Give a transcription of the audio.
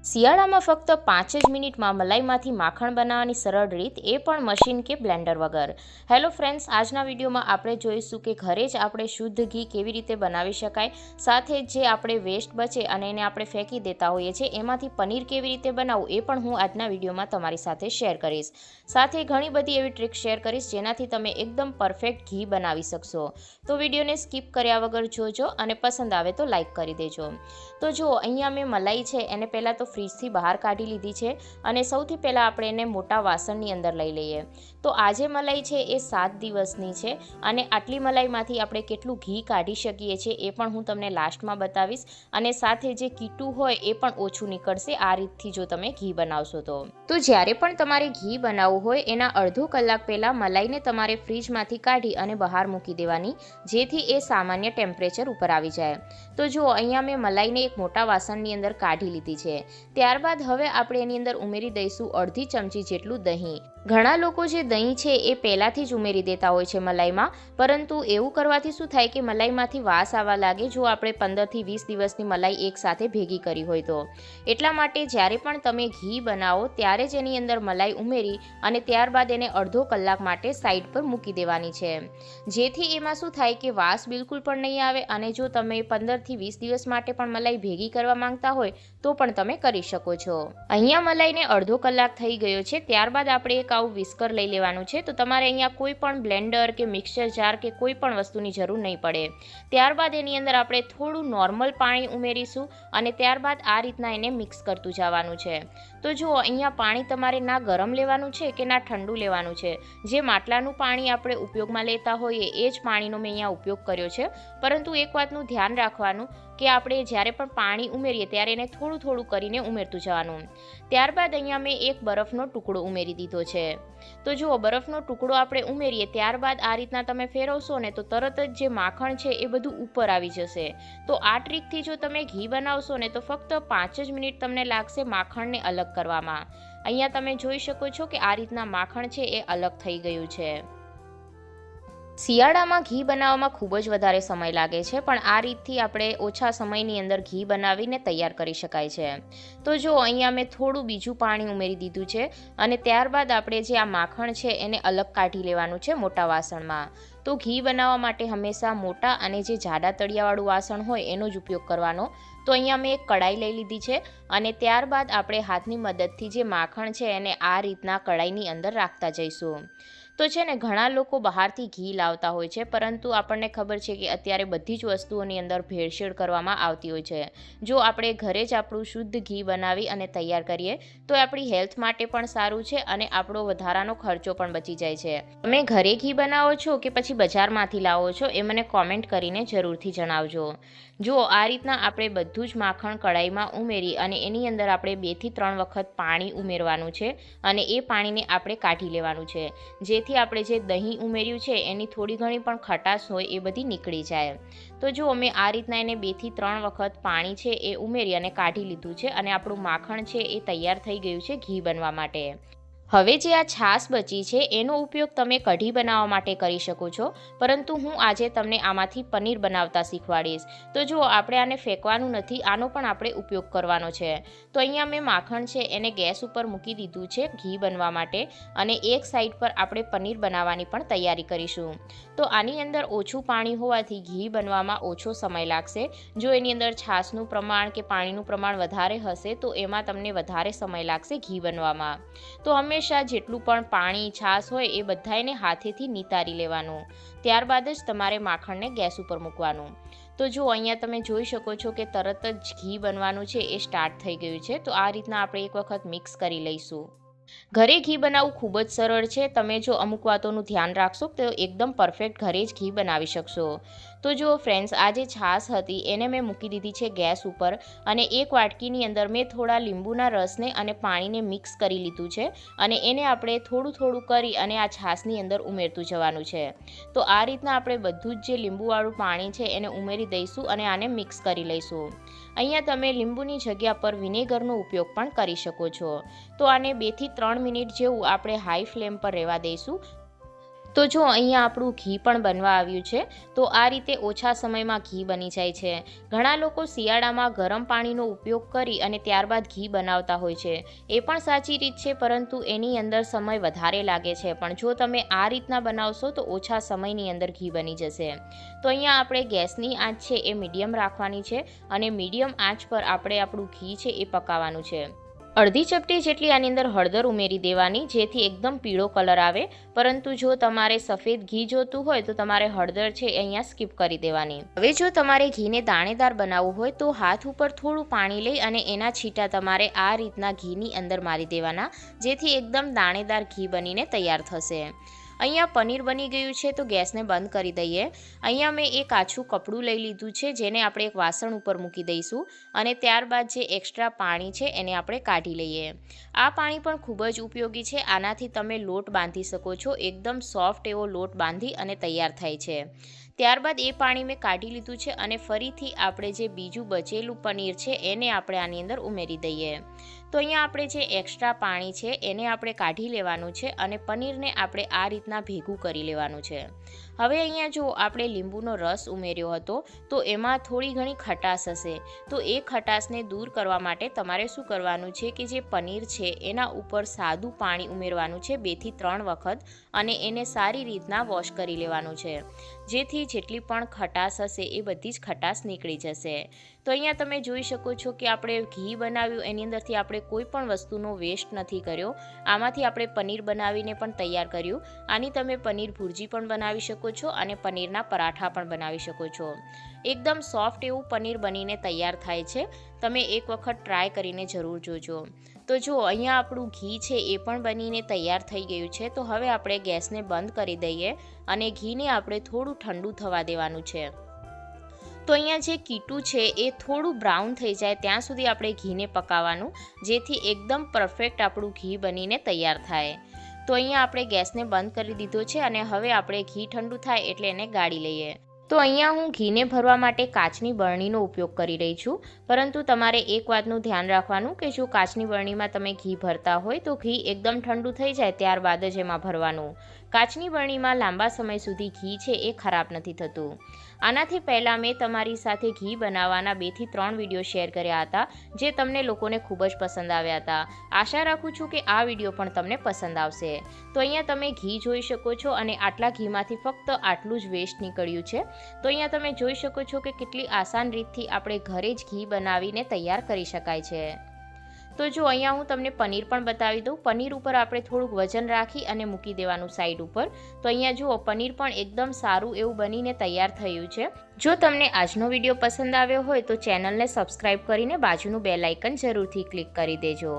શિયાળામાં ફક્ત 5 જ મિનિટમાં મલાઈમાંથી માખણ બનાવવાની સરળ રીત, એ પણ મશીન કે બ્લેન્ડર વગર. હેલો ફ્રેન્ડ્સ, આજના વિડીયોમાં આપણે જોઈશું કે ઘરે જ આપણે શુદ્ધ ઘી કેવી રીતે બનાવી શકાય, સાથે જે આપણે વેસ્ટ બચે અને એને આપણે ફેંકી દેતા હોઈએ છીએ એમાંથી પનીર કેવી રીતે બનાવવું એ પણ હું આજના વિડીયોમાં તમારી સાથે શેર કરીશ. સાથે ઘણી બધી એવી ટ્રીક શેર કરીશ જેનાથી તમે એકદમ પરફેક્ટ ઘી બનાવી શકશો. તો વિડીયોને સ્કીપ કર્યા વગર જોજો અને પસંદ આવે તો લાઈક કરી દેજો. તો જો અહીંયા મેં મલાઈ છે એને પહેલાં તો ફ્રીજથી બહાર કાઢી લીધી છે અને સૌથી પહેલાં આપણે એને મોટા વાસણની અંદર લઈ લઈએ. તો આ જે મલાઈ છે એ 7 દિવસની છે અને આટલી મલાઈમાંથી આપણે કેટલું ઘી કાઢી શકીએ છીએ એ પણ હું તમને લાસ્ટમાં બતાવીશ. અને સાથે જે કીટું હોય એ પણ ઓછું નીકળશે આ રીતથી જો તમે ઘી બનાવશો તો. જ્યારે પણ તમારે ઘી બનાવવું હોય એના અડધો કલાક પહેલાં મલાઈને તમારે ફ્રીજમાંથી કાઢી અને બહાર મૂકી દેવાની, જેથી એ સામાન્ય ટેમ્પરેચર ઉપર આવી જાય. તો જો અહીંયા મેં મલાઈને એક મોટા વાસણની અંદર કાઢી લીધી છે. ત્યારબાદ હવે આપણે એની અંદર ઉમેરી દઈશું અડધી ચમચી જેટલું દહીં. ઘણા લોકો જે દહીં છે એ પહેલાંથી જ ઉમેરી દેતા હોય છે મલાઈમાં, પરંતુ એવું કરવાથી શું થાય કે મલાઈમાંથી વાસ આવવા લાગે જો આપણે 15થી 20 દિવસની મલાઈ એકસાથે ભેગી કરી હોય તો. એટલા માટે જ્યારે પણ તમે ઘી બનાવો ત્યારે જ એની અંદર મલાઈ ઉમેરી અને ત્યારબાદ એને અડધો કલાક માટે સાઈડ પર મૂકી દેવાની છે, જેથી એમાં શું થાય કે વાસ બિલકુલ પણ નહીં આવે. અને જો તમે 15થી 20 દિવસ માટે પણ મલાઈ ભેગી કરવા માંગતા હોય તો પણ તમે કરી શકો છો. અહીંયા મલાઈને અડધો કલાક થઈ ગયો છે. ત્યારબાદ આપણે એક આવું વિસ્કર લઈ લેવાનું છે. તો તમારે અહીંયા કોઈ પણ બ્લેન્ડર કે મિક્સર જાર કે કોઈ પણ વસ્તુની જરૂર નહીં પડે. ત્યારબાદ એની અંદર આપણે થોડું નોર્મલ પાણી ઉમેરીશું અને ત્યારબાદ આ રીતના એને મિક્સ કરતું જવાનું છે. તો જુઓ અહીંયા પાણી તમારે ના ગરમ લેવાનું છે કે ના ઠંડુ લેવાનું છે. જે માટલાનું પાણી આપણે ઉપયોગમાં લેતા હોઈએ એ જ પાણીનો મેં અહીંયા ઉપયોગ કર્યો છે. પરંતુ એક વાતનું ધ્યાન રાખવાનું કે આપણે જ્યારે પણ પાણી ઉમેરીએ ત્યારે એને થોડું થોડું કરીને ઉમેરતું જવાનું. ત્યારબાદ અહીંયા મેં એક બરફનો ટુકડો ઉમેરી દીધો છે. તો જુઓ બરફનો ટુકડો આપણે ઉમેરીએ ત્યારબાદ આ રીતના તમે ફેરવશો ને તો તરત જ જે માખણ છે એ બધું ઉપર આવી જશે. તો આ ટ્રીકથી જો તમે ઘી બનાવશો ને તો ફક્ત 5 જ મિનિટ તમને લાગશે માખણને અલગ કરવામાં. અહીંયા તમે જોઈ શકો છો કે આ રીતના માખણ છે એ અલગ થઈ ગયું છે. શિયાળામાં ઘી બનાવવામાં ખૂબ જ વધારે સમય લાગે છે, પણ આ રીતથી આપણે ઓછા સમયની અંદર ઘી બનાવીને તૈયાર કરી શકાય છે. તો જો અહીંયા મેં થોડું બીજું પાણી ઉમેરી દીધું છે અને ત્યારબાદ આપણે જે આ માખણ છે એને અલગ કાઢી લેવાનું છે મોટા વાસણમાં. તો ઘી બનાવવા માટે હંમેશા મોટા અને જે જાડા તળિયાવાળું વાસણ હોય એનો જ ઉપયોગ કરવાનો. તો અહીંયા મેં એક કડાઈ લઈ લીધી છે અને ત્યારબાદ આપણે હાથની મદદથી જે માખણ છે એને આ રીતના કડાઈની અંદર રાખતા જઈશું. તો છે ને ઘણા લોકો બહારથી ઘી લાવતા હોય છે, પરંતુ આપણને ખબર છે કે અત્યારે બધી જ વસ્તુઓની અંદર ભેળસેળ કરવામાં આવતી હોય છે. જો આપણે ઘરે જ આપણું શુદ્ધ ઘી બનાવી અને તૈયાર કરીએ તો આપણી હેલ્થ માટે પણ સારું છે અને આપણો વધારાનો ખર્ચો પણ બચી જાય છે. તમે ઘરે ઘી બનાવો છો કે પછી બજારમાંથી લાવો છો એ મને કોમેન્ટ કરીને જરૂરથી જણાવજો. જો આ રીતના આપણે બધું જ માખણ કડાઈમાં ઉમેરી અને એની અંદર આપણે 2 થી 3 વખત પાણી ઉમેરવાનું છે અને એ પાણીને આપણે કાઢી લેવાનું છે, જેથી આપણે જે દહીં ઉમેર્યું છે એની થોડી ઘણી પણ ખટાશ હોય એ બધી નીકળી જાય. તો જો અમે આ રીતના એને 2 થી 3 વખત પાણી છે એ ઉમેરી અને કાઢી લીધું છે અને આપણું માખણ છે એ તૈયાર થઈ ગયું છે ઘી બનવા માટે. હવે જે આ છાશ બચી છે એનો ઉપયોગ તમે કઢી બનાવવા માટે કરી શકો છો, પરંતુ હું આજે તમને આમાંથી પનીર બનાવતા શીખવાડીશ. તો જો આપણે આને ફેંકવાનું નથી, આનો પણ આપણે ઉપયોગ કરવાનો છે. તો અહીંયા મેં માખણ છે એને ગેસ ઉપર મૂકી દીધું છે ઘી બનવા માટે અને એક સાઈડ પર આપણે પનીર બનાવવાની પણ તૈયારી કરીશું. તો આની અંદર ઓછું પાણી હોવાથી ઘી બનવામાં ઓછો સમય લાગશે. જો એની અંદર છાશનું પ્રમાણ કે પાણીનું પ્રમાણ વધારે હશે તો એમાં તમને વધારે સમય લાગશે ઘી બનવામાં. તો હંમેશા જેટલું પણ પાણી છાશ હોય એ બધાને હાથેથી નિતારી લેવાનું. ત્યારબાદ જ તમારે માખણને ગેસ ઉપર મૂકવાનું. તો જો અહીંયા તમે જોઈ શકો છો કે તરત જ ઘી બનવાનું છે એ સ્ટાર્ટ થઈ ગયું છે. તો આ રીતના આપણે એક વખત મિક્સ કરી લઈશું. ઘરે ઘી બનાવવું ખૂબ જ સરળ છે. તમે જો અમુક વાતોનું ધ્યાન રાખશો તો એકદમ પરફેક્ટ ઘરે જ ઘી બનાવી શકશો. તો જો ફ્રેન્ડ્સ, આ જે છાશ હતી એને મેં મૂકી દીધી છે ગેસ ઉપર અને એક વાટકીની અંદર મેં થોડા લીંબુના રસને અને પાણીને મિક્સ કરી લીધું છે અને એને આપણે થોડું થોડું કરી અને આ છાશની અંદર ઉમેરતું જવાનું છે. તો આ રીતના આપણે બધું જ જે લીંબુવાળું પાણી છે એને ઉમેરી દઈશું અને આને મિક્સ કરી લઈશું. અહીંયા તમે લીંબુની જગ્યા પર વિનેગરનો ઉપયોગ પણ કરી શકો છો. તો આને 2 થી 3 મિનિટ જેવું આપણે હાઈ ફ્લેમ પર રહેવા દઈશું. તો જો અહીંયા આપણું ઘી પણ બનવા આવ્યું છે. તો આ રીતે ઓછા સમયમાં ઘી બની જાય છે. ઘણા લોકો શિયાળામાં ગરમ પાણીનો ઉપયોગ કરી અને ત્યારબાદ ઘી બનાવતા હોય છે. એ પણ સાચી રીત છે, પરંતુ એની અંદર સમય વધારે લાગે છે. પણ જો તમે આ રીતના બનાવશો તો ઓછા સમયની અંદર ઘી બની જશે. તો અહીંયા આપણે ગેસની આંચ છે એ મીડિયમ રાખવાની છે અને મીડિયમ આંચ પર આપણે આપણું ઘી છે એ પકાવવાનું છે. અડધી ચપટી જેટલી આની અંદર હળદર ઉમેરી દેવાની, જેથી એકદમ પીળો કલર આવે. પરંતુ જો તમારે સફેદ ઘી જોતું હોય તો તમારે હળદર છે અહીંયા સ્કીપ કરી દેવાની. હવે જો તમારે ઘીને દાણેદાર બનાવવું હોય તો હાથ ઉપર થોડું પાણી લઈ અને એના છીટા તમારે આ રીતના ઘીની અંદર મારી દેવાના, જેથી એકદમ દાણેદાર ઘી બનીને તૈયાર થશે. અહીંયા પનીર બની ગયું છે તો ગેસને બંધ કરી દઈએ. અહીંયા મેં એક આછું કપડું લઈ લીધું છે, જેને આપણે એક વાસણ ઉપર મૂકી દઈશું અને ત્યારબાદ જે એક્સ્ટ્રા પાણી છે એને આપણે કાઢી લઈએ. આ પાણી પણ ખૂબ જ ઉપયોગી છે. આનાથી તમે લોટ બાંધી શકો છો. એકદમ સોફ્ટ એવો લોટ બાંધી અને તૈયાર થાય છે. ત્યારબાદ એ પાણી મેં કાઢી લીધું છે અને ફરીથી આપણે જે બીજું બચેલું પનીર છે એને આપણે આની અંદર ઉમેરી દઈએ. તો અહીંયા આપણે જે એક્સ્ટ્રા પાણી છે એને આપણે કાઢી લેવાનું છે અને પનીરને આપણે આ રીતના ભેગું કરી લેવાનું છે. હવે અહીંયા જો આપણે લીંબુનો રસ ઉમેર્યો હતો તો એમાં થોડી ઘણી ખટાશ હશે. તો એ ખટાશને દૂર કરવા માટે તમારે શું કરવાનું છે કે જે પનીર છે એના ઉપર સાદું પાણી ઉમેરવાનું છે 2 થી 3 વખત અને એને સારી રીતના વોશ કરી લેવાનું છે, જેથી જેટલી પણ ખટાશ હશે એ બધી જ ખટાશ નીકળી જશે. તો અહીંયા તમે જોઈ શકો છો કે આપણે ઘી બનાવ્યું એની અંદરથી આપણે કોઈ પણ વસ્તુનો વેસ્ટ નથી કર્યો. આમાંથી આપણે પનીર બનાવીને પણ તૈયાર કર્યું. આની તમે પનીર ભુરજી પણ બનાવી શકો છો અને પનીરના પરાઠા પણ બનાવી શકો છો. એકદમ સોફ્ટ એવું પનીર બનીને તૈયાર થાય છે. તમે એક વખત ટ્રાય કરીને જરૂર જોજો. તો જો અહીંયા આપણું ઘી છે એ પણ બનીને તૈયાર થઈ ગયું છે. તો હવે આપણે ગેસને બંધ કરી દઈએ અને ઘીને આપણે થોડું ઠંડુ થવા દેવાનું છે. તો અહીંયા જે કીટું છે એ થોડું બ્રાઉન થઈ જાય ત્યાં સુધી આપણે ઘીને પકાવવાનું, જેથી એકદમ પરફેક્ટ આપણું ઘી બનીને તૈયાર થાય. તો અહીંયા આપણે ગેસને બંધ કરી દીધો છે અને હવે આપણે ઘી ઠંડુ થાય એટલે એને ગાળી લઈએ. તો અહીંયા હું ઘીને ભરવા માટે કાચની બરણીનો ઉપયોગ કરી રહી છું. પરંતુ તમારે એક વાતનું ધ્યાન રાખવાનું કે જો કાચની બરણીમાં તમે ઘી ભરતા હોય તો ઘી એકદમ ઠંડુ થઈ જાય ત્યારબાદ જ એમાં ભરવાનું. કાચની બરણીમાં લાંબા સમય સુધી ઘી છે એ ખરાબ નથી થતું. આનાથી પહેલાં મેં તમારી સાથે ઘી બનાવવાના 2 થી 3 વિડીયો શેર કર્યા હતા, જે તમને લોકોને ખૂબ જ પસંદ આવ્યા હતા. આશા રાખું છું કે આ વિડીયો પણ તમને પસંદ આવશે. તો અહીંયા તમે ઘી જોઈ શકો છો અને આટલા ઘીમાંથી ફક્ત આટલું જ વેસ્ટ નીકળ્યું છે. તો અહીંયા તમે જોઈ શકો છો કે કેટલી આસાન રીતથી આપણે ઘરે જ ઘી બનાવીને તૈયાર કરી શકાય છે. તો જો અહીંયા હું તમને પનીર પણ બતાવી દઉં. પનીર ઉપર આપણે થોડુંક વજન રાખી અને મૂકી દેવાનું સાઈડ ઉપર. તો અહીંયા જુઓ પનીર પણ એકદમ સારું એવું બનીને તૈયાર થયું છે. જો તમને આજનો વિડીયો પસંદ આવ્યો હોય તો ચેનલને સબસ્ક્રાઈબ કરીને બાજુનું બેલ આઇકન જરૂરથી ક્લિક કરી દેજો.